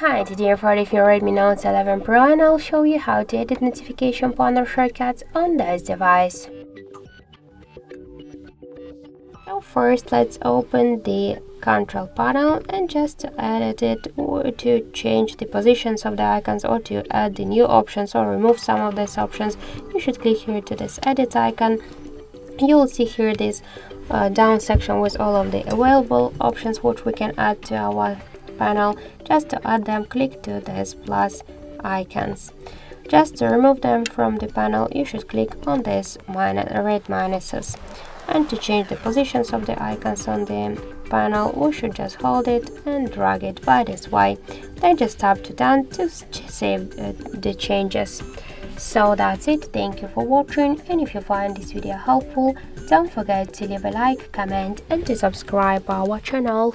Hi, today for the Redmi Note 11 Pro, and I'll show you how to edit notification panel shortcuts on this device. So first, let's open the control panel, and just to edit it or to change the positions of the icons or to add the new options or remove some of these options, you should click here to this edit icon. You will see here this down section with all of the available options which we can add to our panel. Just to add them, click to this plus icons. Just to remove them from the panel, you should click on this red minuses. And to change the positions of the icons on the panel, we should just hold it and drag it by this way. Then just tap to done to save the changes. So that's it. Thank you for watching, and if you find this video helpful, don't forget to leave a like, comment and to subscribe our channel.